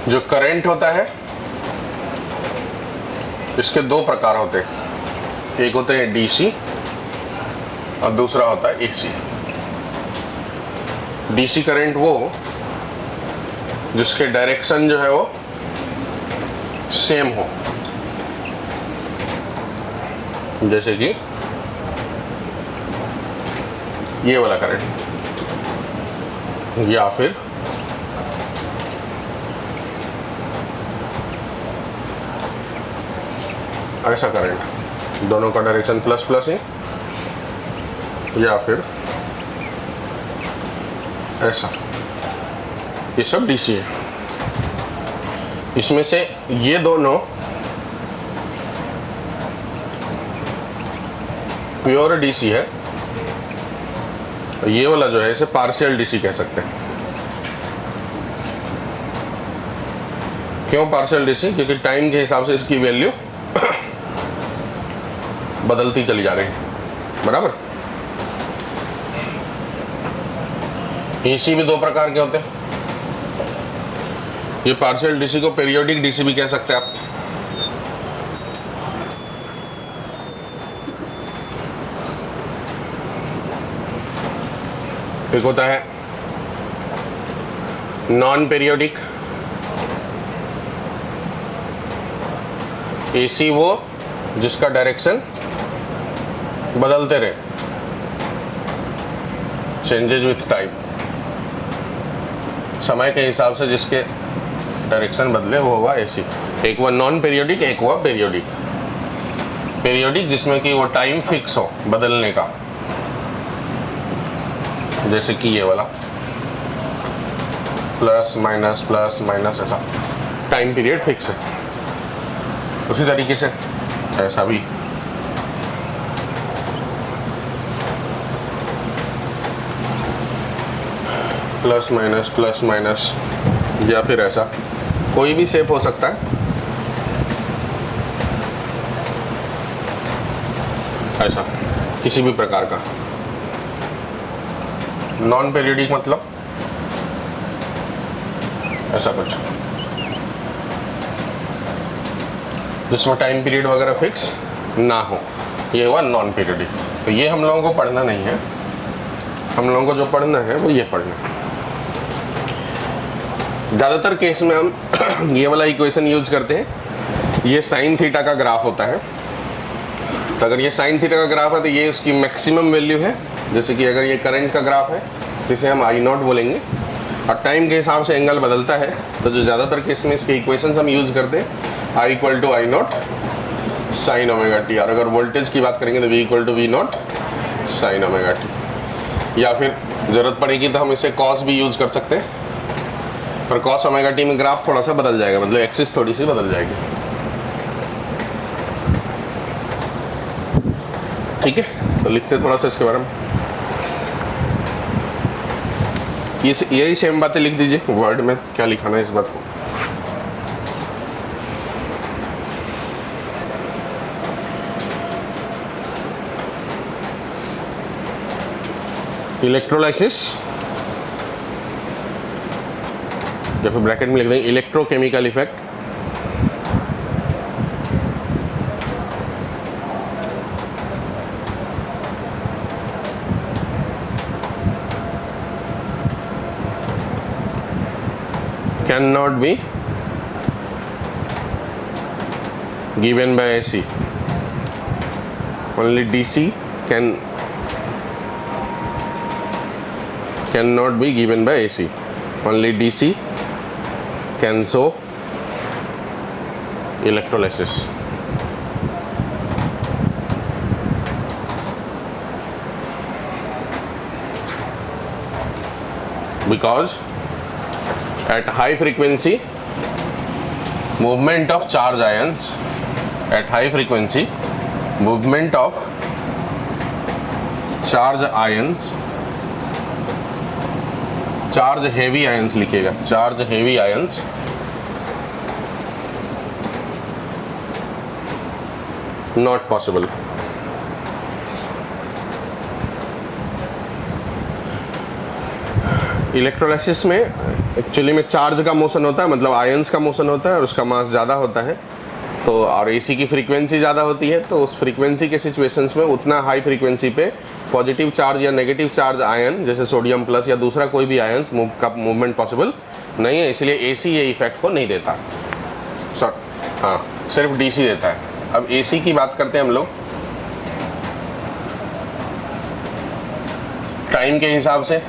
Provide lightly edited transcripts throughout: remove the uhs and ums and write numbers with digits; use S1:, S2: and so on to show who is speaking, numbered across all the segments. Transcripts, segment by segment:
S1: जो करंट होता है इसके दो प्रकार होते हैं, एक होते हैं डीसी और दूसरा होता है एसी। डीसी करंट वो जिसके डायरेक्शन जो है वो सेम हो, जैसे कि ये वाला करंट, या फिर ऐसा करंट, दोनों का डायरेक्शन प्लस प्लस है, या फिर ऐसा। ये सब डीसी है। इसमें से ये दोनों प्योर डीसी है, ये वाला जो है इसे पार्शियल डीसी कह सकते हैं। क्यों पार्शियल डीसी? क्योंकि टाइम के हिसाब से इसकी वैल्यू बदलती चली जा रही है, बराबर। एसी भी दो प्रकार के होते हैं। ये पार्शियल डीसी को पीरियोडिक डीसी भी कह सकते हैं आप। एक होता है नॉन पीरियोडिक। एसी वो जिसका डायरेक्शन बदलते रहे, चेंजेस विथ टाइम, समय के हिसाब से जिसके डायरेक्शन बदले वो हुआ एसी। एक हुआ नॉन पीरियोडिक, एक हुआ पीरियोडिक। पीरियोडिक जिसमें कि वो टाइम फिक्स हो बदलने का, जैसे कि ये वाला प्लस माइनस ऐसा टाइम पीरियड फिक्स है। उसी तरीके से ऐसा भी प्लस माइनस, या फिर ऐसा कोई भी शेप हो सकता है। ऐसा किसी भी प्रकार का। नॉन पीरियडिक मतलब ऐसा कुछ जिसमें टाइम पीरियड वगैरह फिक्स ना हो, ये हुआ नॉन पीरियडिक। तो ये हम लोगों को पढ़ना नहीं है, हम लोगों को जो पढ़ना है वो ये पढ़ना है। ज़्यादातर केस में हम ये वाला इक्वेशन यूज करते हैं। ये साइन थीटा का ग्राफ होता है, तो अगर ये साइन थीटा का ग्राफ है तो ये उसकी मैक्सिमम वैल्यू है। जैसे कि अगर ये करंट का ग्राफ है तो इसे हम आई नॉट बोलेंगे, और टाइम के हिसाब से एंगल बदलता है, तो जो ज़्यादातर केस में इसके इक्वेशंस हम यूज़ करते हैं I equal to I not sine omega t. और अगर वोल्टेज की बात करेंगे तो V equal to V not sine omega t. या फिर ज़रूरत पड़ेगी तो हम इसे कॉस भी यूज़ कर सकते हैं, पर कॉस ओमेगा टी में ग्राफ थोड़ा सा बदल जाएगा, मतलब एक्सिस थोड़ी सी बदल जाएगी। ठीक है, तो लिखते थोड़ा सा इसके बारे में। यही सेम बातें लिख दीजिए वर्ड में, क्या लिखाना है इस बात को। इलेक्ट्रोलाइसिस, या फिर ब्रैकेट में लिख देंगे electrochemical effect. Can not be given by AC, only DC cannot be given by AC. Only DC can show electrolysis. Because at high frequency movement of charge ions, at high frequency movement of charge ions, charge heavy ions लिखिएगा, charge heavy ions not possible. Electrolysis में actually में charge का motion होता है, मतलब ions का motion होता है और उसका मास ज़्यादा होता है, तो और एसी की फ्रीक्वेंसी ज़्यादा होती है, तो उस फ्रीक्वेंसी के सिचुएशंस में उतना हाई फ्रीक्वेंसी पे पॉजिटिव चार्ज या नेगेटिव चार्ज आयन जैसे सोडियम प्लस या दूसरा कोई भी आयंस का मूवमेंट पॉसिबल नहीं है, इसलिए एसी ये इफेक्ट को नहीं देता। हाँ, सिर्फ डीसी देता है। अब एसी की बात करते हैं हम लोग। टाइम के हिसाब से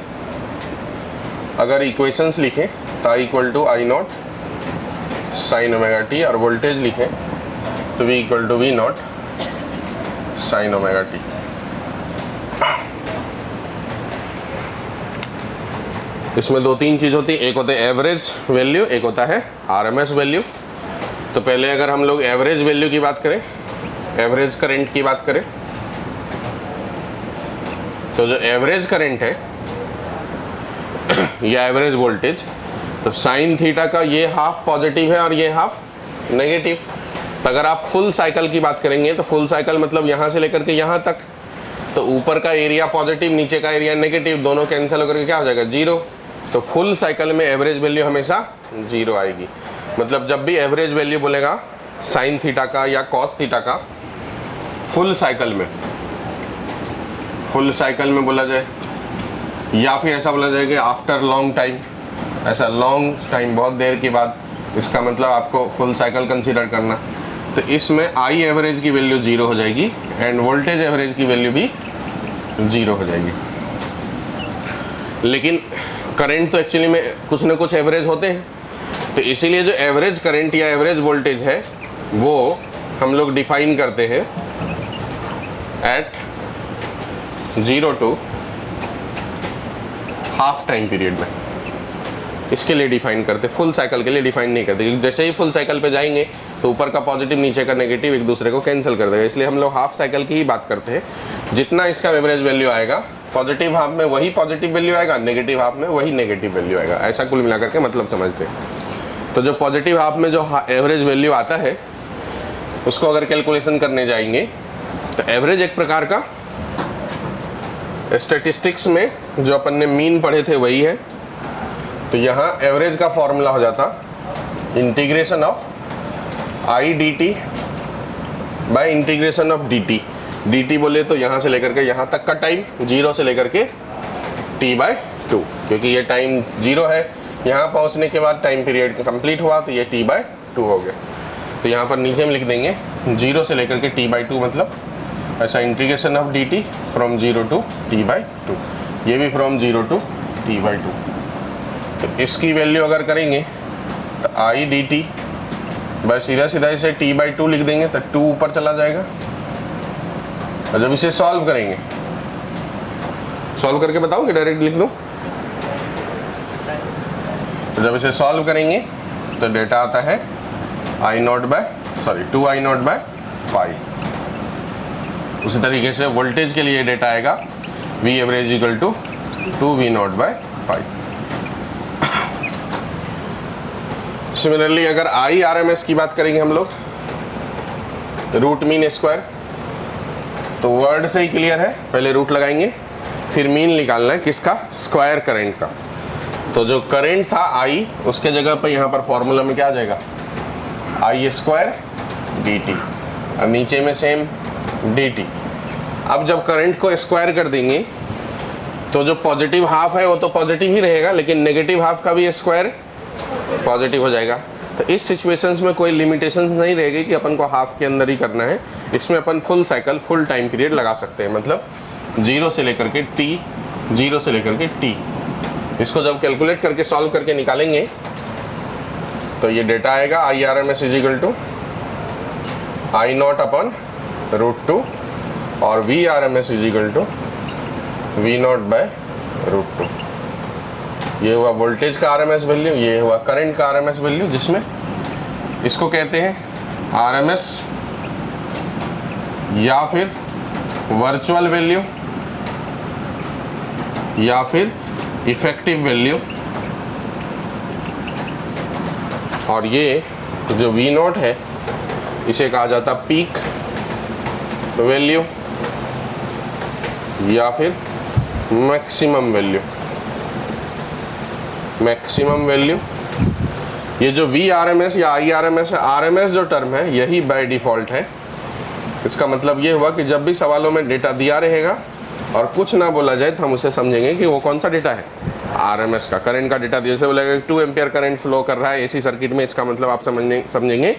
S1: अगर इक्वेशंस लिखें तो I equal to I not sine omega t, और वोल्टेज लिखें तो V equal to V not sine omega t. इसमें दो तीन चीज़ होती है, एक होता है एवरेज वैल्यू, एक होता है आरएमएस वैल्यू। तो पहले अगर हम लोग एवरेज वैल्यू की बात करें, एवरेज करंट की बात करें, तो जो एवरेज करंट है या एवरेज वोल्टेज, तो साइन थीटा का ये हाफ पॉजिटिव है और ये हाफ नेगेटिव। तो अगर आप फुल साइकिल की बात करेंगे तो फुल साइकिल मतलब यहाँ से लेकर के यहाँ तक, तो ऊपर का एरिया पॉजिटिव, नीचे का एरिया नेगेटिव, दोनों कैंसिल होकर के क्या हो जाएगा, जीरो। तो फुल साइकिल में एवरेज वैल्यू हमेशा जीरो आएगी। मतलब जब भी एवरेज वैल्यू बोलेगा साइन थीटा का या कॉस थीटा का फुल साइकिल में बोला जाए, या फिर ऐसा बोला जाए कि आफ्टर लॉन्ग टाइम, ऐसा लॉन्ग टाइम बहुत देर के बाद, इसका मतलब आपको फुल साइकिल कंसीडर करना। तो इसमें आई एवरेज की वैल्यू जीरो हो जाएगी एंड वोल्टेज एवरेज की वैल्यू भी जीरो हो जाएगी। लेकिन करंट तो एक्चुअली में कुछ ना कुछ एवरेज होते हैं, तो इसीलिए जो एवरेज करंट या एवरेज वोल्टेज है वो हम लोग डिफाइन करते हैं at 0 to half time period में। इसके लिए डिफाइन करते, फुल साइकिल के लिए डिफाइन नहीं करते, क्योंकि जैसे ही फुल साइकिल पे जाएंगे तो ऊपर का पॉजिटिव नीचे का नेगेटिव एक दूसरे को कैंसिल कर देगा। इसलिए हम लोग हाफ साइकिल की ही बात करते हैं। जितना इसका एवरेज वैल्यू आएगा, पॉजिटिव हाफ में वही पॉजिटिव वैल्यू आएगा, नेगेटिव हाफ में वही नेगेटिव वैल्यू आएगा, ऐसा कुल मिलाकर के मतलब समझते हैं। तो जो पॉजिटिव हाफ में जो एवरेज वैल्यू आता है उसको अगर कैलकुलेशन करने जाएंगे तो एवरेज एक प्रकार का स्टैटिस्टिक्स में जो अपन ने मीन पढ़े थे वही है। तो यहाँ एवरेज का फॉर्मूला हो जाता integration of I D T bye integration of D T. D T बोले तो यहाँ से लेकर के यहाँ तक का टाइम, जीरो से लेकर के t/2, क्योंकि ये टाइम जीरो है, यहाँ पहुँचने के बाद टाइम पीरियड कंप्लीट हुआ तो ये t/2 हो गया। तो यहाँ पर नीचे में लिख देंगे जीरो से लेकर के t/2, मतलब ऐसा integration of D T from 0 to t/2, ये भी फ्रॉम 0 to t/2। तो इसकी वैल्यू अगर करेंगे तो आई डी टी बस सीधा सीधा इसे t/2 लिख देंगे तो 2 ऊपर चला जाएगा। और जब इसे सॉल्व करेंगे, सॉल्व करके बताऊं कि डायरेक्ट लिख दूं? तो जब इसे सॉल्व करेंगे तो डेटा आता है 2I0/5। उसी तरीके से वोल्टेज के लिए डेटा आएगा V average equal to 2V0/5। Similarly अगर IRMS की बात करेंगे हम लोग, रूट मीन स्क्वायर, तो वर्ड से ही क्लियर है, पहले रूट लगाएंगे फिर मीन निकालना है किसका, स्क्वायर करंट का। तो जो करंट था I, उसके जगह पर यहाँ पर फॉर्मूला में क्या आ जाएगा, I² dt, और नीचे में सेम dt। अब जब करंट को स्क्वायर कर देंगे तो जो पॉजिटिव हाफ है वो तो पॉजिटिव ही रहेगा, लेकिन नेगेटिव हाफ का भी स्क्वायर पॉजिटिव हो जाएगा। तो इस सिचुएशंस में कोई लिमिटेशंस नहीं रहेगी कि अपन को हाफ के अंदर ही करना है। इसमें अपन full cycle, full time period लगा सकते हैं, मतलब 0 से लेकर के t। इसको जब कैलकुलेट करके सॉल्व करके निकालेंगे तो ये डेटा आएगा IRMS is equal to I0/√2 और VRMS is equal to V0/√2। ये हुआ वोल्टेज का RMS वैल्यू, ये हुआ करंट का RMS वैल्यू, जिसमें इसको कहते हैं RMS या फिर वर्चुअल वैल्यू या फिर इफेक्टिव वैल्यू। और ये जो V0 है इसे कहा जाता पीक वैल्यू या फिर मैक्सिमम वैल्यू। Maximum value. ये जो VRMS या IRMS है, RMS जो टर्म है यही बाय डिफ़ॉल्ट है। इसका मतलब ये हुआ कि जब भी सवालों में डेटा दिया रहेगा और कुछ ना बोला जाए तो हम उसे समझेंगे कि वो कौन सा डेटा है, RMS का। करंट का डेटा जैसे बोलेगा 2 एम्पियर करंट फ्लो कर रहा है AC सर्किट में, इसका मतलब आप समझेंगे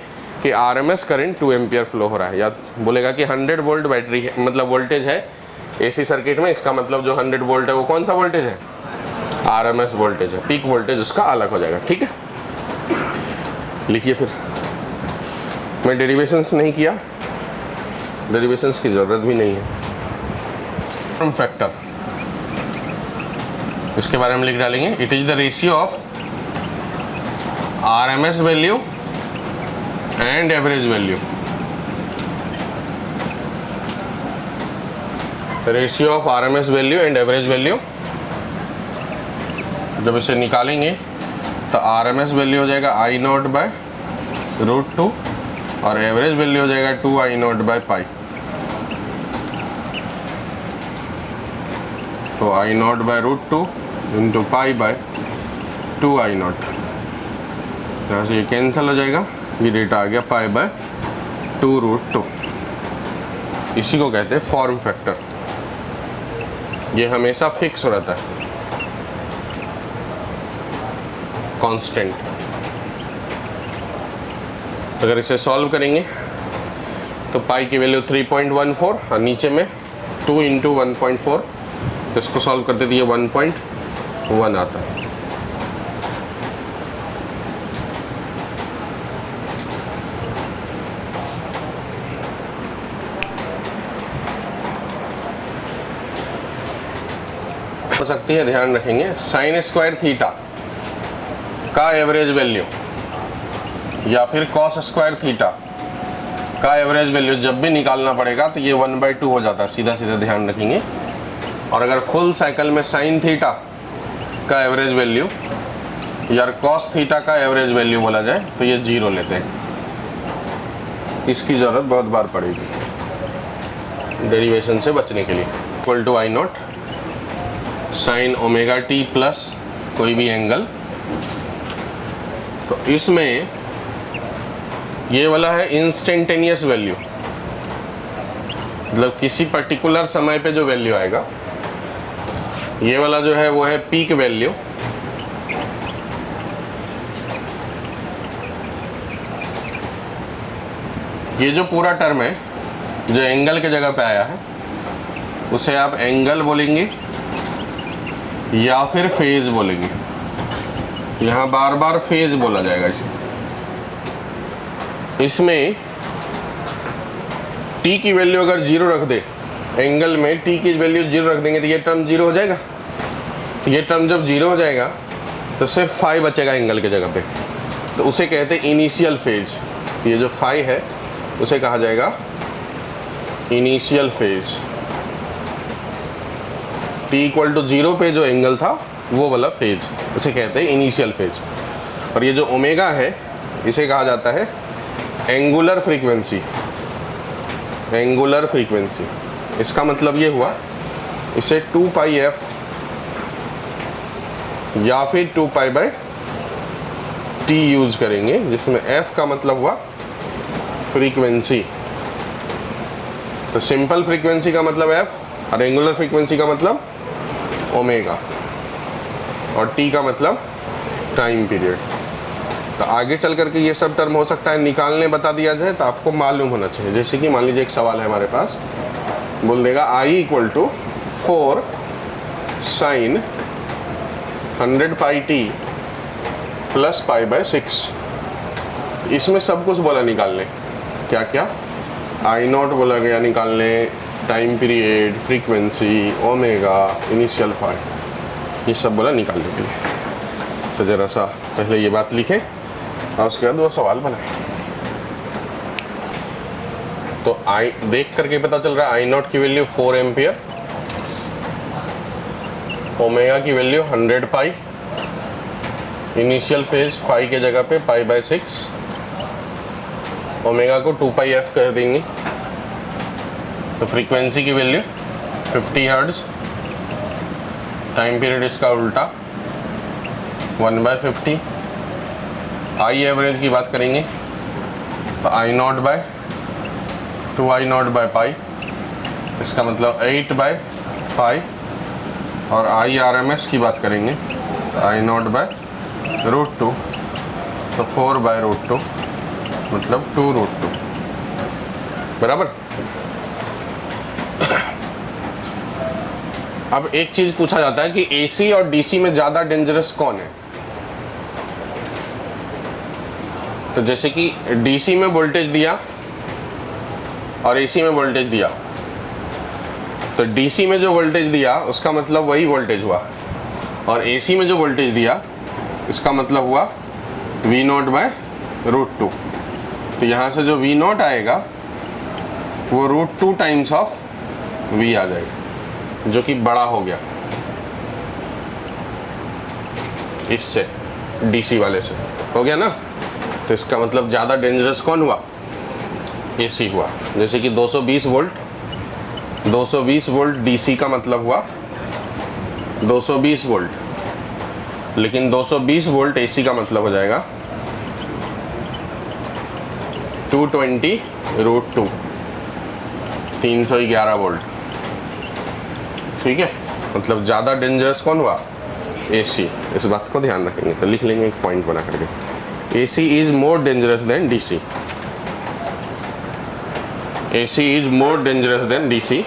S1: कि RMS करंट 2 एम्पियर फ्लो हो रहा है। या बोलेगा कि 100 वोल्ट बैटरी है, मतलब वोल्टेज है AC सर्किट में, इसका मतलब जो 100 वोल्ट है वो कौन सा वोल्टेज है, RMS वोल्टेज है। पीक वोल्टेज उसका अलग हो जाएगा। ठीक है, लिखिए फिर। मैं डेरिवेशंस नहीं किया, डेरिवेशंस की ज़रूरत भी नहीं है। फॉर्म फैक्टर, इसके बारे में लिख डालेंगे, it is the ratio of RMS value and average value. Ratio of RMS value and average value. जब इसे निकालेंगे तो RMS वैल्यू हो जाएगा I0 बाय √2 और एवरेज वैल्यू हो जाएगा 2I0 बाय पाई। तो I0 bye √2 into pi by 2I0। यहाँ से ये कैंसिल हो जाएगा, ये डेटा आ गया पाई बाय 2√2। इसी को कहते हैं फॉर्म फैक्टर। ये हमेशा फिक्स रहता है, कांस्टेंट। अगर इसे सॉल्व करेंगे तो पाई की वैल्यू 3.14 और नीचे में 2 इंटू 1.4, तो इसको सॉल्व करते तो ये 1.1 आता है। हो सकती है, ध्यान रखेंगे, साइन स्क्वायर थीटा का एवरेज वैल्यू या फिर कॉस स्क्वायर थीटा का एवरेज वैल्यू जब भी निकालना पड़ेगा तो ये 1/2 हो जाता है, सीधा सीधा ध्यान रखेंगे। और अगर फुल साइकिल में साइन थीटा का एवरेज वैल्यू या कॉस थीटा का एवरेज वैल्यू बोला जाए तो ये 0 लेते हैं। इसकी ज़रूरत बहुत बार पड़ेगी डेरिवेशन से बचने के लिए। Equal to I0 sine omega t plus कोई भी एंगल। तो इसमें ये वाला है इंस्टेंटेनियस वैल्यू, मतलब किसी पर्टिकुलर समय पे जो वैल्यू आएगा। ये वाला जो है वो है पीक वैल्यू। ये जो पूरा टर्म है जो एंगल के जगह पे आया है उसे आप एंगल बोलेंगे या फिर फेज बोलेंगे। यहाँ बार बार फेज बोला जाएगा इसे। इसमें t की वैल्यू अगर 0 रख दे, एंगल में t की वैल्यू 0 रख देंगे तो ये टर्म 0 हो जाएगा। तो ये टर्म जब 0 हो जाएगा तो सिर्फ फाई बचेगा एंगल के जगह पे, तो उसे कहते हैं इनिशियल फेज। ये जो फाई है उसे कहा जाएगा initial phase. t equal to 0 पे जो एंगल था वो वाला फेज उसे कहते हैं इनिशियल फेज। और ये जो ओमेगा है इसे कहा जाता है एंगुलर फ्रीक्वेंसी। एंगुलर फ्रीक्वेंसी, इसका मतलब ये हुआ इसे 2πf या फिर 2π/t यूज करेंगे, जिसमें f का मतलब हुआ फ्रीक्वेंसी। तो सिंपल फ्रीक्वेंसी का मतलब f और एंगुलर फ्रीक्वेंसी का मतलब ओमेगा और t का मतलब टाइम पीरियड। तो आगे चल करके ये सब टर्म हो सकता है निकालने बता दिया जाए तो आपको मालूम होना चाहिए। जैसे कि मान लीजिए एक सवाल है हमारे पास, बोल देगा I equal to 4 sine 100πt plus π/6। इसमें सब कुछ बोला निकालने, क्या क्या, I0 बोला गया निकालने, time period, frequency, omega, initial phi, ये सब बोला निकालने के लिए। तो ज़रा सा पहले ये बात लिखें और उसके बाद वो सवाल बनाएं। तो आई देख करके पता चल रहा है I0 की वैल्यू 4 एम्पियर, ओमेगा की वैल्यू 100π, इनिशियल फेज पाई के जगह पे π/6, ओमेगा को 2πf कर देंगे। तो फ्रीक्वेंसी की वैल्यू 50 हर्ट्ज, टाइम पीरियड इसका उल्टा 1/50। आई एवरेज की बात करेंगे तो I0/2I0/पाई, इसका मतलब 8/पाई। और IRMS की बात करेंगे तो I0/√2, तो 4/√2, मतलब 2√2, बराबर। अब एक चीज पूछा जाता है कि AC और DC में ज्यादा डेंजरस कौन है। तो जैसे कि DC में वोल्टेज दिया और AC में वोल्टेज दिया, तो DC में जो वोल्टेज दिया उसका मतलब वही वोल्टेज हुआ, और AC में जो वोल्टेज दिया इसका मतलब हुआ V0/√2। तो यहाँ से जो V0 आएगा वो √2 टाइम्स ऑफ V आ जाएगा, जो कि बड़ा हो गया इससे, DC वाले से, हो गया ना। तो इसका मतलब ज़्यादा डेंजरस कौन हुआ? AC हुआ। जैसे कि 220 वोल्ट DC का मतलब हुआ 220 वोल्ट, लेकिन 220 वोल्ट AC का मतलब हो जाएगा 220√2, 311 वोल्ट। ठीक है, मतलब ज़्यादा डेंजरस कौन हुआ? AC। इस बात को ध्यान रखेंगे, तो लिख लेंगे एक पॉइंट बना करके, AC is more dangerous than DC। AC is more dangerous than DC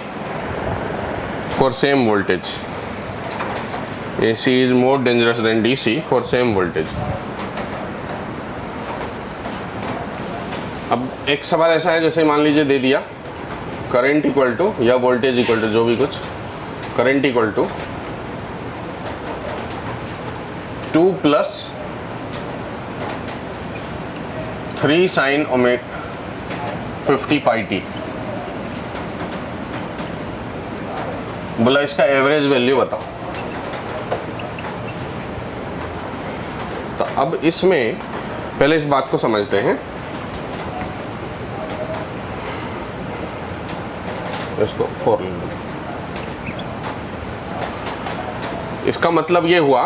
S1: for same voltage. AC is more dangerous than DC for same voltage. अब एक सवाल ऐसा है, जैसे मान लीजिए दे दिया करंट इक्वल टू या वोल्टेज इक्वल टू जो भी कुछ, current equal to 2 + 3 sin omega 50πt। बोला इसका एवरेज वैल्यू बताओ। तो अब इसमें पहले इस बात को समझते हैं, इसको 4 ले लो। इसका मतलब ये हुआ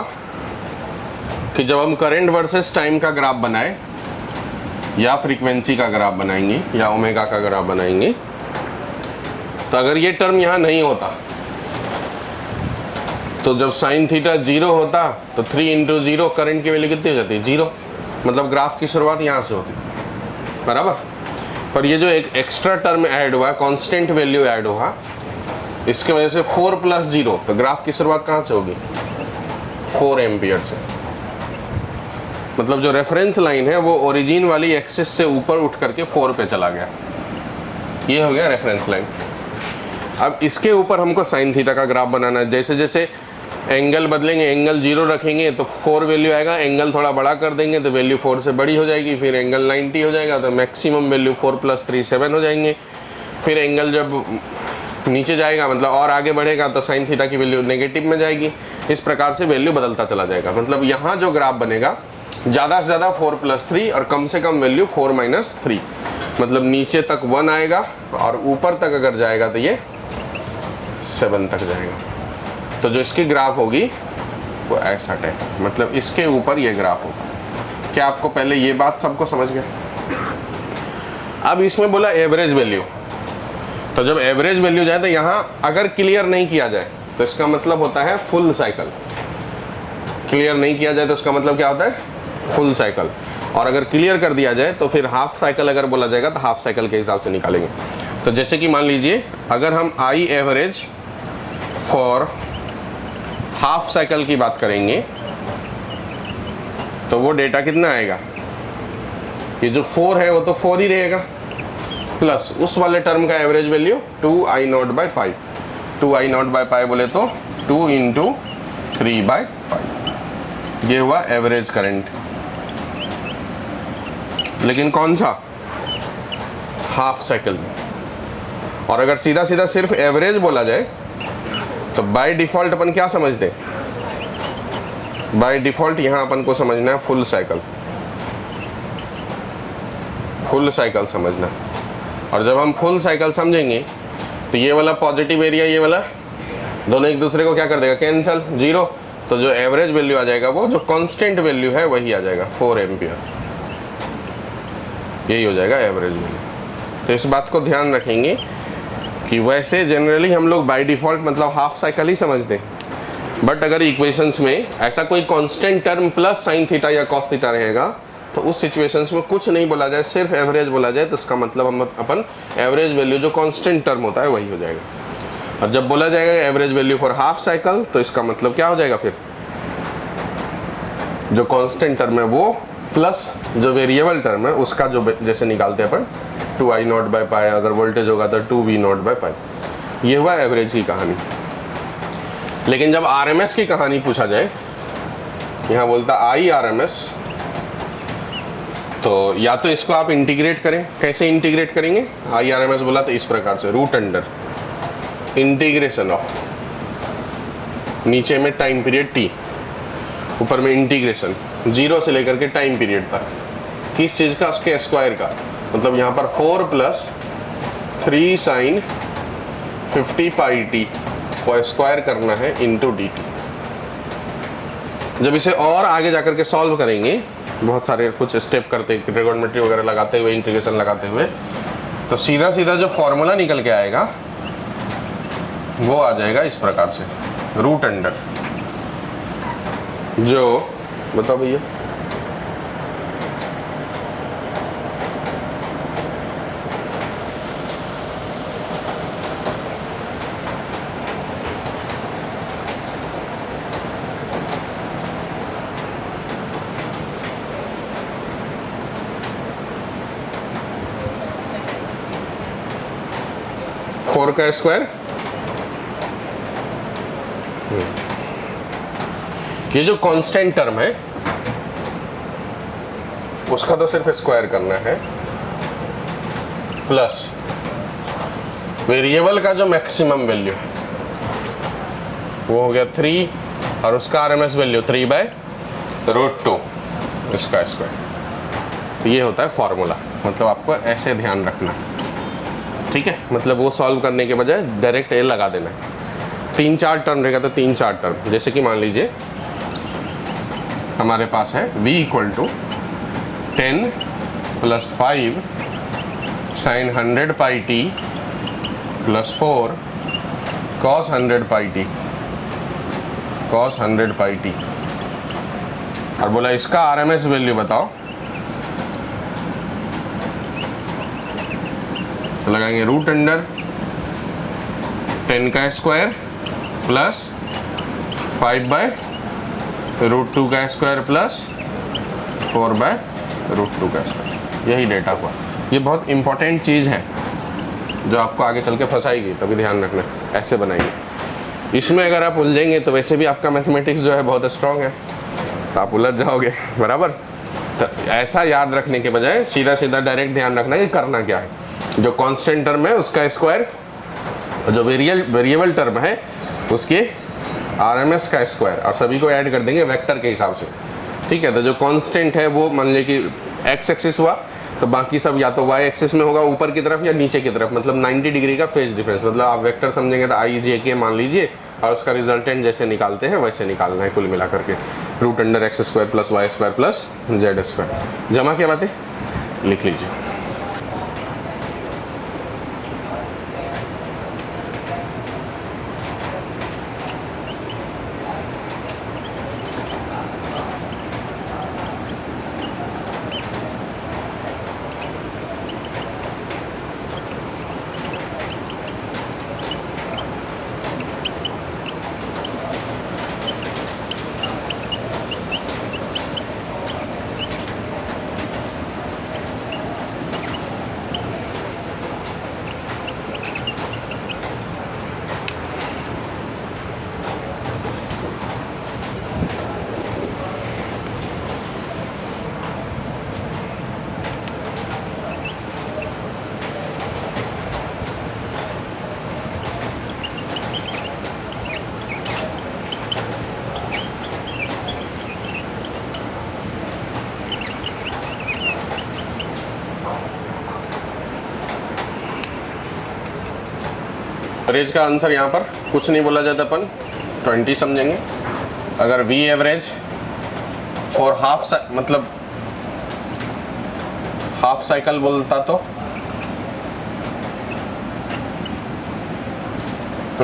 S1: कि जब हम करंट वर्सेस टाइम का ग्राफ बनाए, या फ्रीक्वेंसी का ग्राफ बनाएंगे, या ओमेगा का ग्राफ बनाएंगे, तो अगर ये टर्म यहाँ नहीं होता, तो जब साइन थीटा 0 होता तो 3 × 0 करंट की वैल्यू कितनी हो जाती? 0। मतलब ग्राफ की शुरुआत यहाँ से होती, बराबर। पर ये जो एक एक्स्ट्रा टर्म ऐड हुआ, कांस्टेंट वैल्यू ऐड हुआ, इसके वजह से 4 + 0, तो ग्राफ की शुरुआत कहाँ से होगी? 4 एम्पियर से। मतलब जो रेफरेंस लाइन है वो ओरिजिन वाली एक्सिस से ऊपर उठ करके 4 पे चला गया, ये हो गया रेफरेंस लाइन। अब इसके ऊपर हमको साइन थीटा का ग्राफ बनाना है। जैसे जैसे एंगल बदलेंगे, एंगल 0 रखेंगे तो 4 वैल्यू आएगा, एंगल थोड़ा बड़ा कर देंगे तो वैल्यू 4 से बड़ी हो जाएगी, फिर एंगल 90 हो जाएगा तो मैक्सिमम वैल्यू 4 + 3 7 हो जाएंगे। फिर एंगल जब नीचे जाएगा, मतलब और आगे बढ़ेगा, तो साइन थीटा की वैल्यू नेगेटिव में जाएगी। इस प्रकार से वैल्यू बदलता चला जाएगा। मतलब यहाँ जो ग्राफ बनेगा ज़्यादा से ज़्यादा 4 + 3 और कम से कम वैल्यू 4 - 3, मतलब नीचे तक 1 आएगा और ऊपर तक अगर जाएगा तो ये 7 तक जाएगा। तो जो इसकी ग्राफ होगी वो ऐसा टाइप, मतलब इसके ऊपर ये ग्राफ होगा। क्या आपको पहले ये बात सबको समझ गया? अब इसमें बोला एवरेज वैल्यू, तो जब एवरेज वैल्यू जाए तो यहाँ अगर क्लियर नहीं किया जाए तो इसका मतलब होता है फुल साइकिल। क्लियर नहीं किया जाए तो इसका मतलब क्या होता है? Full cycle. और अगर क्लियर कर दिया जाए तो फिर हाफ साइकिल अगर बोला जाएगा तो हाफ साइकिल के हिसाब से निकालेंगे। तो जैसे कि मान लीजिए अगर हम I average for half cycle की बात करेंगे तो वो डेटा कितना आएगा? ये जो 4 है वो तो 4 ही रहेगा, प्लस उस वाले टर्म का एवरेज वैल्यू 2I0/π। 2I0/π बोले तो 2 × 3/π, ये हुआ एवरेज करंट। लेकिन कौन सा? हाफ साइकिल में। और अगर सीधा सीधा सिर्फ एवरेज बोला जाए तो बाय डिफॉल्ट अपन क्या समझते हैं? बाय डिफॉल्ट यहाँ अपन को समझना है फुल साइकिल, फुल साइकिल समझना। और जब हम फुल साइकिल समझेंगे तो ये वाला पॉजिटिव एरिया, ये वाला, दोनों एक दूसरे को क्या कर देगा? कैंसल। 0 तो जो एवरेज वैल्यू आ जाएगा वो जो कांस्टेंट वैल्यू है वही आ जाएगा 4 एम्पियर, यही हो जाएगा एवरेज वैल्यू। तो इस बात को ध्यान रखेंगे कि वैसे जनरली हम लोग बाय डिफ़ॉल्ट मतलब हाफ साइकिल ही समझते हैं, बट अगर इक्वेशंस में ऐसा कोई constant term plus sine theta या कॉस थीटा रहेगा तो उस सिचुएशंस में कुछ नहीं बोला जाए, सिर्फ एवरेज बोला जाए, तो इसका मतलब हम अपन एवरेज वैल्यू जो कांस्टेंट टर्म होता है वही हो जाएगा। और जब बोला जाएगा average value for half cycle तो इसका मतलब क्या हो जाएगा, फिर जो कांस्टेंट टर्म है वो प्लस जो वेरिएबल टर्म है उसका जो जैसे निकालते हैं अपन 2I0/π, अगर वोल्टेज होगा तो 2V0/π। ये हुआ एवरेज की कहानी। लेकिन जब RMS की कहानी पूछा जाए, यहाँ बोलता IRMS, तो या तो इसको आप इंटीग्रेट करें। कैसे इंटीग्रेट करेंगे? IRMS बोला तो इस प्रकार से, रूट अंडर इंटीग्रेशन ऑफ, नीचे में टाइम पीरियड T, ऊपर में इंटीग्रेशन 0 से लेकर के टाइम पीरियड तक, किस चीज़ का? उसके स्क्वायर का। मतलब यहाँ पर 4 + 3 sin 50πt को स्क्वायर करना है इंटू dt। जब इसे और आगे जाकर के सॉल्व करेंगे, बहुत सारे कुछ स्टेप करते, ट्रिगोनोमेट्री वगैरह लगाते हुए, इंटीग्रेशन लगाते हुए, तो सीधा सीधा जो फॉर्मूला निकल के आएगा वो आ जाएगा इस प्रकार से, रूट अंडर, जो बताओ भैया, फोर का स्क्वायर, ये जो कांस्टेंट टर्म है उसका तो सिर्फ स्क्वायर करना है, प्लस वेरिएबल का जो मैक्सिमम वैल्यू है वो हो गया 3, और उसका RMS वैल्यू 3/√2, इसका स्क्वायर। ये होता है फॉर्मूला। मतलब आपको ऐसे ध्यान रखना है, ठीक है? मतलब वो सॉल्व करने के बजाय डायरेक्ट ए लगा देना है। 3-4 टर्म रहेगा तो 3-4 टर्म, जैसे कि मान लीजिए हमारे पास है v = 10 + 5 sin 100πt + 4 cos 100πt cos 100πt, और बोला इसका RMS वैल्यू बताओ, तो लगाएंगे रूट अंडर 10 का स्क्वायर प्लस 5/√2 का स्क्वायर प्लस 4/√2 का स्क्वायर। यही डेटा हुआ। ये बहुत इंपॉर्टेंट चीज़ है जो आपको आगे चल के फंसाएगी, तभी ध्यान रखना, ऐसे बनाइए। इसमें अगर आप उलझेंगे तो वैसे भी आपका मैथमेटिक्स जो है बहुत स्ट्रांग है, तो आप उलझ जाओगे, बराबर। तो ऐसा याद रखने के बजाय सीधा सीधा डायरेक्ट ध्यान रखना कि करना क्या है। जो कांस्टेंट टर्म है उसका स्क्वायर, जो वेरिएबल टर्म है उसके RMS का स्क्वायर, और सभी को ऐड कर देंगे वेक्टर के हिसाब से, ठीक है? तो जो कांस्टेंट है वो मान लीजिए कि एक्स एक्सिस हुआ, तो बाकी सब या तो वाई एक्सिस में होगा ऊपर की तरफ या नीचे की तरफ, मतलब 90 डिग्री का फेज डिफरेंस। मतलब आप वेक्टर समझेंगे तो IJK मान लीजिए, और उसका रिजल्टेंट जैसे निकालते हैं वैसे निकालना है कुल मिला करके, root under x² + y² + z²। जमा क्या बातें लिख लीजिए। रेज का आंसर यहाँ पर कुछ नहीं बोला जाता, अपन 20 समझेंगे। अगर वी एवरेज फॉर मतलब हाफ साइकिल बोलता तो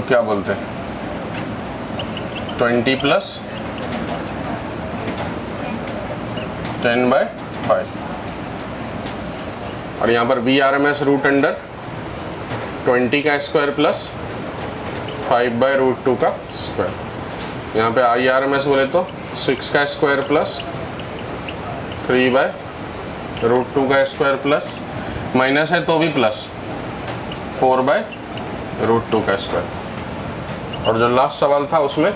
S1: क्या बोलते हैं 20 प्लस 10/5 और यहाँ पर V R M S root under 20 का स्क्वायर प्लस 5/√2 का स्क्वायर। यहाँ पे आई आर एम एस बोले तो 6 का स्क्वायर प्लस 3/√2 का स्क्वायर प्लस माइनस है तो भी प्लस 4/√2 का स्क्वायर। और जो लास्ट सवाल था उसमें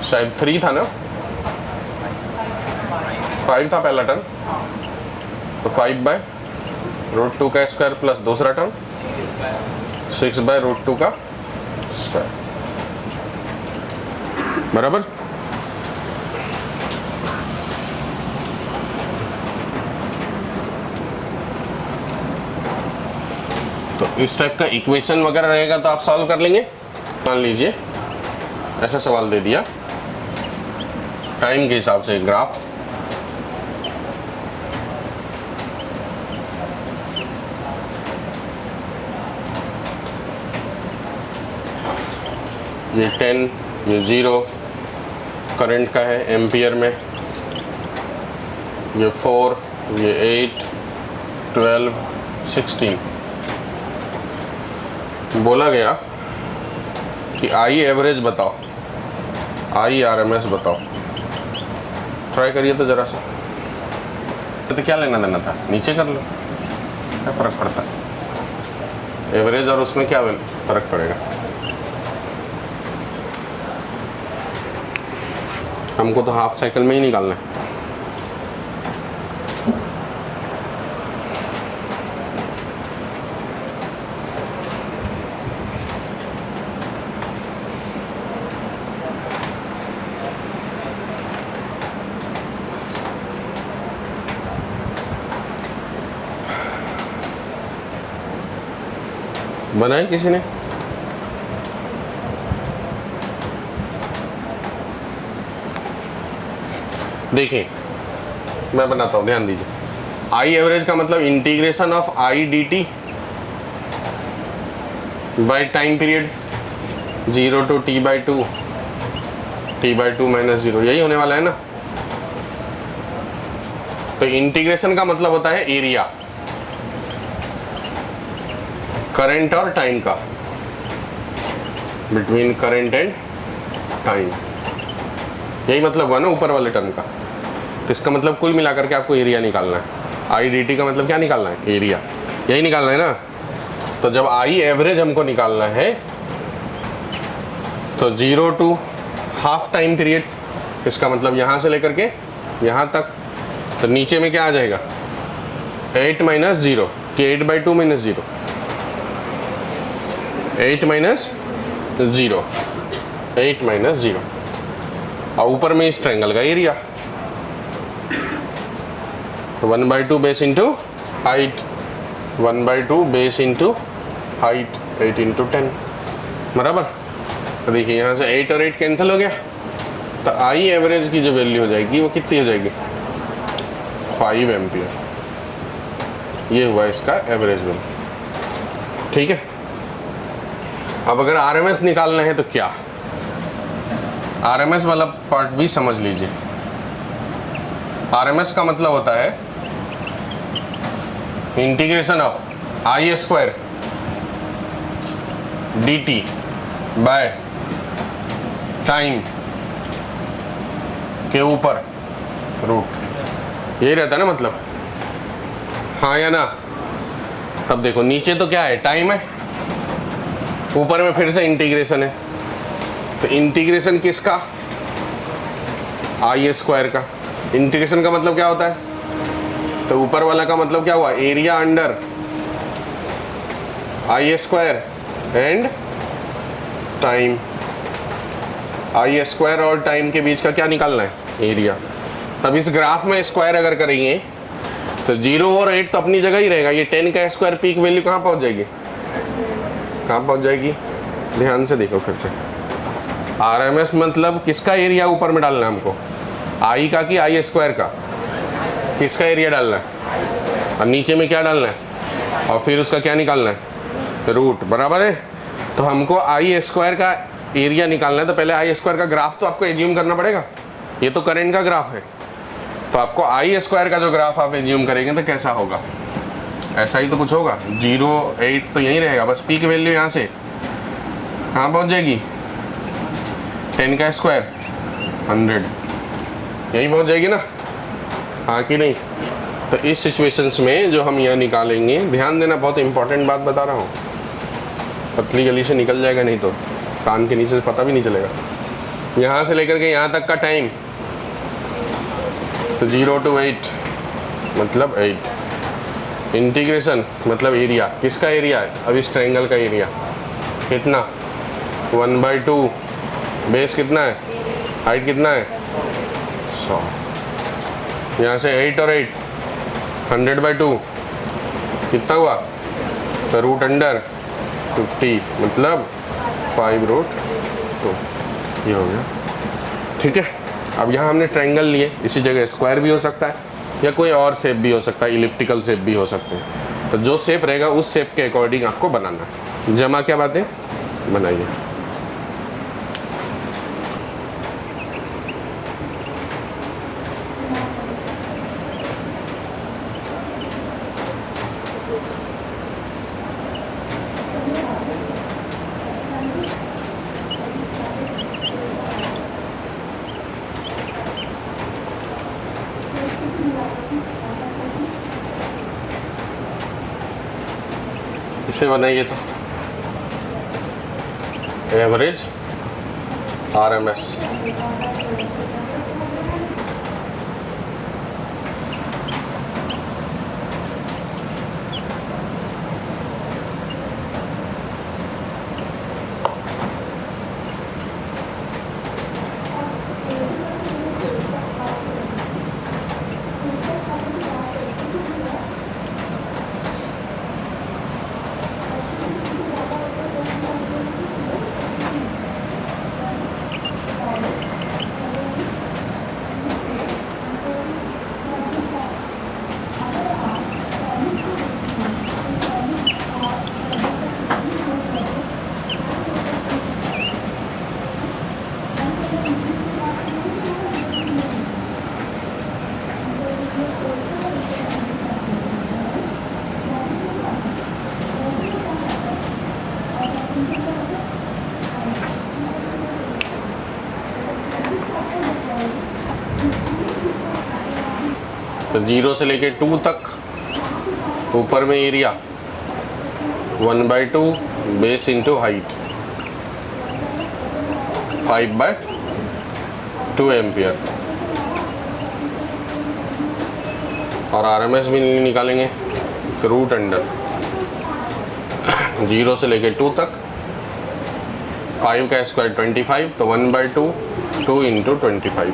S1: शायद 3 था ना, 5 था पहला टर्म, तो 5/√2 का स्क्वायर प्लस दूसरा टर्म 6/√2 का स्क्वायर बराबर। तो इस टाइप का इक्वेशन वगैरह रहेगा तो आप सॉल्व कर लेंगे। मान लीजिए ऐसा सवाल दे दिया, टाइम के हिसाब से ग्राफ, ये 10, ये 0 करंट का है एम्पियर में, ये 4, ये 8, 12, 16। बोला गया कि आई एवरेज बताओ, आई आर एम एस बताओ। ट्राई करिए तो जरा सा, तो क्या लेना देना था, नीचे कर लो, क्या फर्क पड़ता है, एवरेज और उसमें क्या फर्क पड़ेगा। हमको तो हाफ साइकिल में ही निकालना है। बनाए किसी ने? देखिए मैं बनाता हूँ, ध्यान दीजिए। आई एवरेज का मतलब integration of I D T by time period 0 to t/2, t/2 - 0, यही होने वाला है ना। तो इंटीग्रेशन का मतलब होता है एरिया, करंट और टाइम का, बिटवीन करंट एंड टाइम, यही मतलब हुआ ना ऊपर वाले टर्म का। तो इसका मतलब कुल मिलाकर के आपको एरिया निकालना है। आई डी टी का मतलब क्या निकालना है, एरिया, यही निकालना है ना। तो जब आई एवरेज हमको निकालना है तो 0 to हाफ टाइम पीरियड, इसका मतलब यहाँ से लेकर के यहाँ तक, तो नीचे में क्या आ जाएगा 8 - 0 कि 8/2 - 0, 8 - 0, 8 - 0, और ऊपर में इस ट्रायंगल का area 1/2 base into height, 1/2 base into height, 8 × 10 बराबर। तो देखिए यहाँ से 8 और 8 कैंसिल हो गया, तो आई एवरेज की जो वैल्यू हो जाएगी वो कितनी हो जाएगी 5 एम्पियर। ये हुआ इसका एवरेज वैल्यू, ठीक है। अब अगर आरएमएस निकालना है तो क्या, आरएमएस वाला पार्ट भी समझ लीजिए। आरएमएस का मतलब होता है integration of I square D T by time के ऊपर रूट, यही रहता है ना मतलब, हाँ या ना। अब देखो नीचे तो क्या है, टाइम है, ऊपर में फिर से इंटीग्रेशन है। तो इंटीग्रेशन किसका, आई स्क्वायर का। इंटीग्रेशन का मतलब क्या होता है, तो ऊपर वाला का मतलब क्या हुआ, area under I square and time. I square और टाइम के बीच का क्या निकालना है, एरिया। तब इस ग्राफ में स्क्वायर अगर करेंगे तो 0 और 8 तो अपनी जगह ही रहेगा। ये 10 का स्क्वायर पीक वैल्यू कहाँ पहुँच जाएगी, कहाँ पहुँच जाएगी ध्यान से देखो फिर से। RMS मतलब किसका एरिया ऊपर में डालना है हमको, आई का कि आई स्क्वायर का, किसका एरिया डालना है, और नीचे में क्या डालना है, और फिर उसका क्या निकालना है, रूट, बराबर है। तो हमको आई स्क्वायर का एरिया निकालना है, तो पहले आई स्क्वायर का ग्राफ तो आपको एज्यूम करना पड़ेगा। ये तो करंट का ग्राफ है, तो आपको आई स्क्वायर का जो ग्राफ आप एज्यूम करेंगे तो कैसा होगा, ऐसा ही तो कुछ होगा। 0 8 तो यहीं रहेगा, बस पीक वैल्यू यहाँ से कहाँ पहुँच जाएगी, 10 का स्क्वायर 100, यहीं पहुँच जाएगी ना, हाँ कि नहीं। तो इस सिचुएशंस में जो हम यह निकालेंगे, ध्यान देना, बहुत इंपॉर्टेंट बात बता रहा हूँ, पतली गली से निकल जाएगा नहीं तो कान के नीचे से पता भी नहीं चलेगा। यहाँ से लेकर के यहाँ तक का टाइम, तो 0 to 8 मतलब 8, इंटीग्रेशन मतलब एरिया, किसका एरिया है, अब इस ट्रायंगल का एरिया कितना, 1/2, बेस कितना है, हाइट कितना है 100, यहाँ से 8 और 8 100/2 कितना हुआ, तो रूट अंडर 50 मतलब 5√2, ये हो गया। ठीक है, अब यहाँ हमने ट्रायंगल लिए, इसी जगह स्क्वायर भी हो सकता है या कोई और शेप भी हो सकता है, इलिप्टिकल शेप भी हो सकते हैं। तो जो शेप रहेगा उस शेप के अकॉर्डिंग आपको बनाना है। जमा क्या बातें बनाइए। इसे बनाइए तो एवरेज RMS, तो 0 से लेके 2 तक ऊपर में area 1/2 base into height 5/2 ampere, और RMS भी निकालेंगे तो रूट अंडर 0 से लेके 2 तक 5 का स्क्वायर 25, तो 1/2 2 इंटू 25,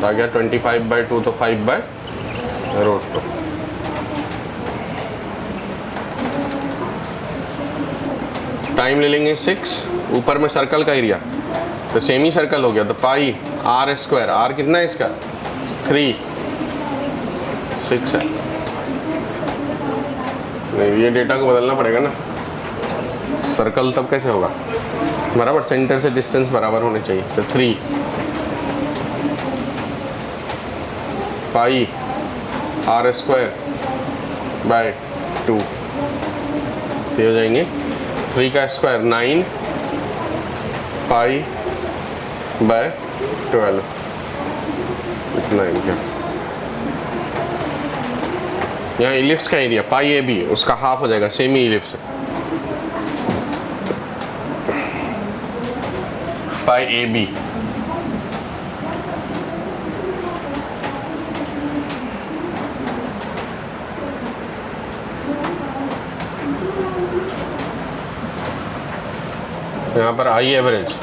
S1: तो आ गया 25/2, तो 5/√2। टाइम ले लेंगे 6, ऊपर में सर्कल का एरिया तो सेमी सर्कल हो गया, तो पाई R², R कितना है इसका 3, 6 है, नहीं ये डेटा को बदलना पड़ेगा ना, सर्कल तब कैसे होगा, बराबर सेंटर से डिस्टेंस बराबर होने चाहिए, तो 3 पाई R²/2, ये हो जाएंगे 3 का स्क्वायर 9 पाई/12, इतना इनका। यहाँ इलिप्स का एरिया पाई AB उसका हाफ हो जाएगा, सेमी इलिप्स पाई AB, यहाँ पर आई एवरेज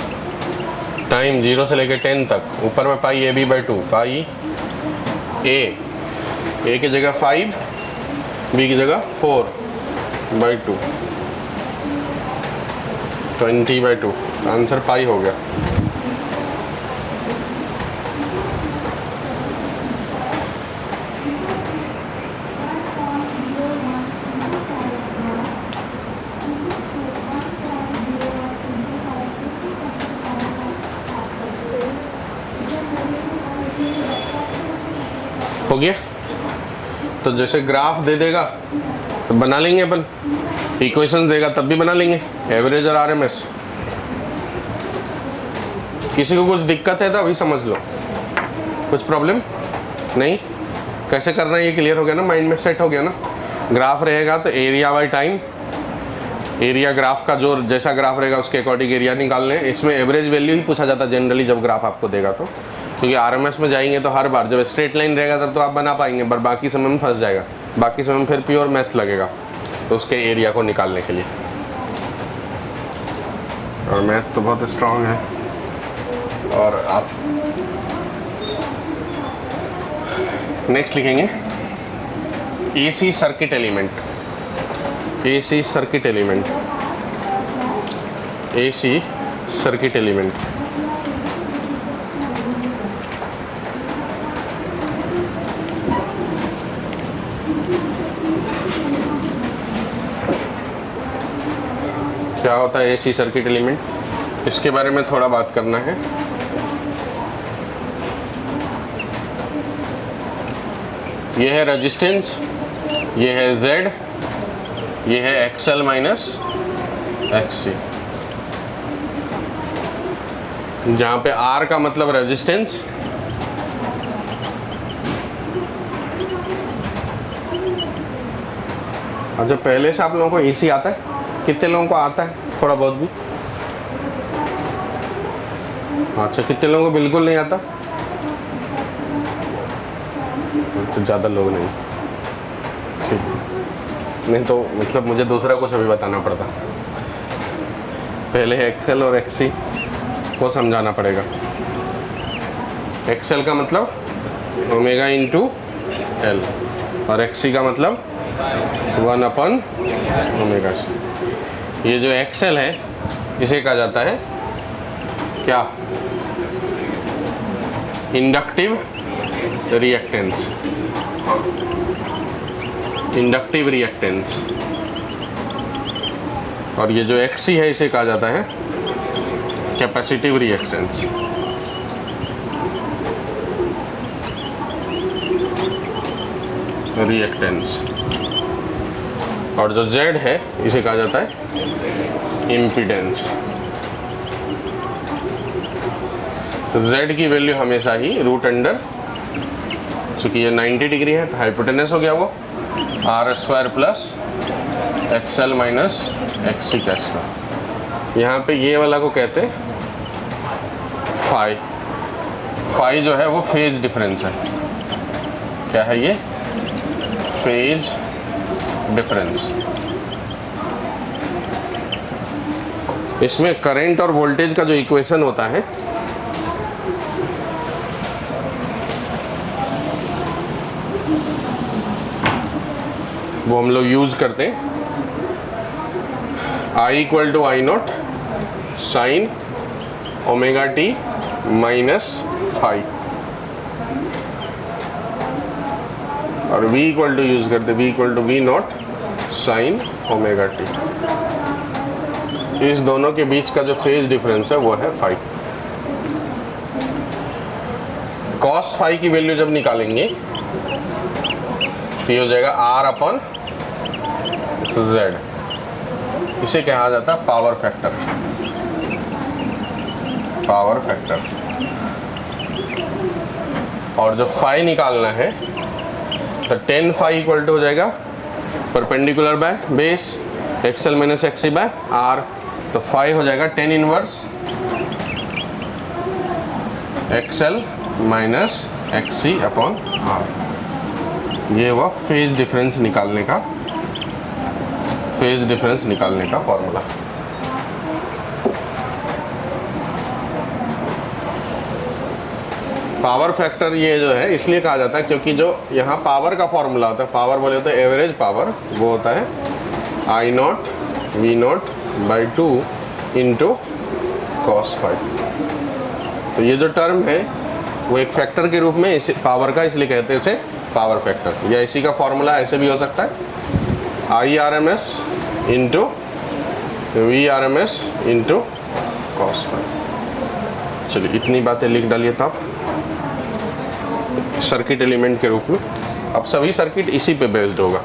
S1: टाइम 0 से लेकर 10 तक, ऊपर में पाई AB/2, पाई A की जगह 5, B की जगह 4/2, 20/2, आंसर पाई हो गया। हो गया। तो जैसे ग्राफ दे देगा तो बना लेंगे अपन, इक्वेशन देगा तब भी बना लेंगे, एवरेज और आरएमएस। किसी को कुछ दिक्कत है तो अभी समझ लो, कुछ प्रॉब्लम नहीं। कैसे करना है ये क्लियर हो गया ना, माइंड में सेट हो गया ना। ग्राफ रहेगा तो area by time, area graph का जो जैसा ग्राफ रहेगा उसके अकॉर्डिंग एरिया निकालने। इसमें एवरेज वैल्यू ही पूछा जाता है जनरली जब ग्राफ आपको देगा तो, क्योंकि आरएमएस में जाएंगे तो हर बार जब स्ट्रेट लाइन रहेगा तब तो आप बना पाएंगे, पर बाकी समय में फंस जाएगा, बाकी समय में फिर प्योर मैथ्स लगेगा तो उसके एरिया को निकालने के लिए। और मैथ तो बहुत स्ट्रांग है। और आप नेक्स्ट लिखेंगे AC circuit element, AC circuit element, AC circuit element. क्या होता है एसी सर्किट एलिमेंट, इसके बारे में थोड़ा बात करना है। ये है रेजिस्टेंस, ये है Z, ये है XL माइनस XC, जहाँ पे R का मतलब रेजिस्टेंस, अच्छा पहले से आप लोगों को एसी आता है? कितने लोगों को आता है थोड़ा बहुत भी? अच्छा कितने लोगों को बिल्कुल नहीं आता? तो ज़्यादा लोग नहीं, ठीक। नहीं तो मतलब मुझे दूसरा कुछ अभी बताना पड़ता, पहले एक्सेल और एक्सी को समझाना पड़ेगा। एक्सेल का मतलब ओमेगा इंटू एल और एक्सी का मतलब 1/ओमेगा सी। ये जो एक्सेल है इसे कहा जाता है क्या? Inductive reactance, inductive reactance. और ये जो एक्सी है इसे कहा जाता है कैपेसिटिव रिएक्टेंस। रिएक्टेंस। और जो Z है इसे कहा जाता है इम्पीडेंस। तो Z की वैल्यू हमेशा ही रूट अंडर, चूँकि ये 90 डिग्री है तो हाइपोटेनस हो गया वो R² plus XL minus XC का स्क्वायर। यहाँ पे ये वाला को कहते फाई। फाई जो है वो फेज डिफरेंस है। क्या है ये? Phase difference. इसमें करंट और वोल्टेज का जो इक्वेशन होता है वो हम लोग यूज करते हैं। I equal to I not sine omega t minus phi, और V इक्वल टू यूज करते V equal to V not sine omega t. इस दोनों के बीच का जो फेज डिफरेंस है वो है फाई। कॉस फाई की वैल्यू जब निकालेंगे तो ये हो जाएगा R/Z। इसे कहा जाता है पावर फैक्टर, पावर फैक्टर। और जो फाई निकालना है तो 10 फाई इक्वल टू हो जाएगा perpendicular by base XL minus XC by R। तो फाई हो जाएगा 10 inverse XL minus XC upon R। ये हुआ फेज डिफरेंस निकालने का, फेज डिफरेंस निकालने का फॉर्मूला। पावर फैक्टर ये जो है इसलिए कहा जाता है क्योंकि जो यहाँ पावर का फॉर्मूला होता है, पावर बोले होते हैं एवरेज पावर, वो होता है I0 V0 by 2 into cos phi. तो ये जो टर्म है वो एक फैक्टर के रूप में इसे पावर का, इसलिए कहते हैं इसे पावर फैक्टर। या इसी का फॉर्मूला ऐसे भी हो सकता है, I R M S into V R M S into cos phi. चलिए इतनी बातें लिख डालिए तब सर्किट एलिमेंट के रूप में। अब सभी सर्किट इसी पे बेस्ड होगा।